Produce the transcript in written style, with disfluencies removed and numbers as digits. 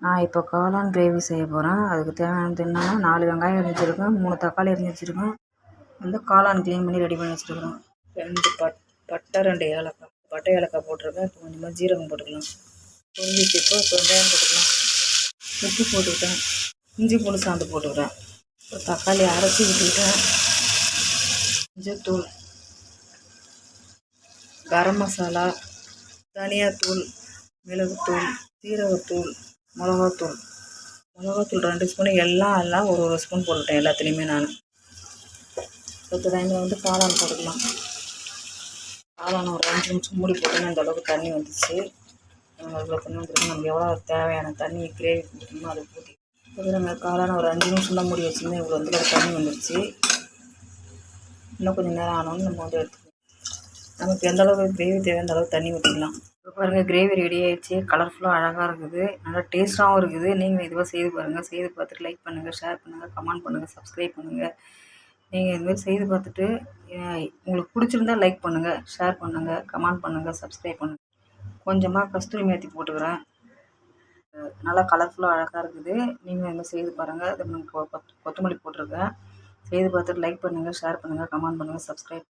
நான் இப்போ காளான் கிரேவி செய்ய போகிறேன். அதுக்கு தேவையானது என்னென்னா 4 வெங்காயம் அரிஞ்சு வச்சுருக்கேன், 3 தக்காளி அரிஞ்சு வச்சுருக்கேன், காளான் க்ளீன் பண்ணி ரெடி பண்ணி வச்சுருக்கிறேன். 2 பட்டை 2 ஏலக்காய், பட்டை ஏலக்காய் போட்டிருக்கேன். இப்போ கொஞ்சமாக ஜீரகம் போட்டுக்கலாம். பொரிஞ்சிச்சு இப்போ வெங்காயம் போட்டுக்கலாம். உப்பு போட்டுக்கிட்டேன், இஞ்சி பூண்டு சாந்து போட்டுக்கிறேன். இப்போ தக்காளி அரைச்சி விட்டுக்கிட்டேன். மஞ்சத்தூள், கரம் மசாலா, தனியாத்தூள், மிளகுத்தூள், சீரகத்தூள், மிளகாத்தூள் 2 ஸ்பூனு எல்லாம் ஒரு ஸ்பூன் போட்டுக்கிட்டேன் எல்லாத்துலேயுமே நான். இப்போ டைமில் காளான் போட்டுக்கலாம். காளான் ஒரு 5 நிமிஷம் மூடி போட்டோன்னா அந்த அளவுக்கு தண்ணி வந்துச்சு. அவ்வளோ தண்ணி வந்துருக்கு. நமக்கு எவ்வளோ தேவையான தண்ணி கிரேவி ஊற்றணுமோ அதை ஊற்றி நம்ம காளான் ஒரு 5 நிமிஷம் தான் மூடி வச்சுருந்தேன். இவ்வளோ தண்ணி வந்துடுச்சு. இன்னும் கொஞ்சம் நேரம் ஆனோன்னு நம்ம எடுத்துக்கலாம். நமக்கு எந்த அளவுக்கு கிரேவி தேவை அந்த அளவுக்கு தண்ணி ஊற்றிக்கலாம். இப்போ பாருங்கள், கிரேவி ரெடி ஆகிடுச்சு. கலர்ஃபுல்லாக அழகாக இருக்குது, நல்லா டேஸ்ட்டாகவும் இருக்குது. நீங்கள் இதுவாக செய்து பாருங்கள். செய்து பார்த்துட்டு லைக் பண்ணுங்கள், ஷேர் பண்ணுங்கள், கமெண்ட் பண்ணுங்கள், சப்ஸ்கிரைப் பண்ணுங்கள். நீங்கள் இதுமாதிரி செய்து பார்த்துட்டு உங்களுக்கு பிடிச்சிருந்தா லைக் பண்ணுங்கள், ஷேர் பண்ணுங்கள், கமெண்ட் பண்ணுங்கள், சப்ஸ்கிரைப் பண்ணுங்கள். கொஞ்சமாக கஸ்தூரி மேத்தி போட்டுக்கிறேன். நல்லா கலர்ஃபுல்லாக அழகாக இருக்குது. நீங்கள் இதுமாதிரி செய்து பாருங்கள். அது கொத்தமல்லி போட்டிருக்கேன். செய்து பார்த்துட்டு லைக் பண்ணுங்கள், ஷேர் பண்ணுங்கள், கமெண்ட் பண்ணுங்கள், சப்ஸ்கிரைப்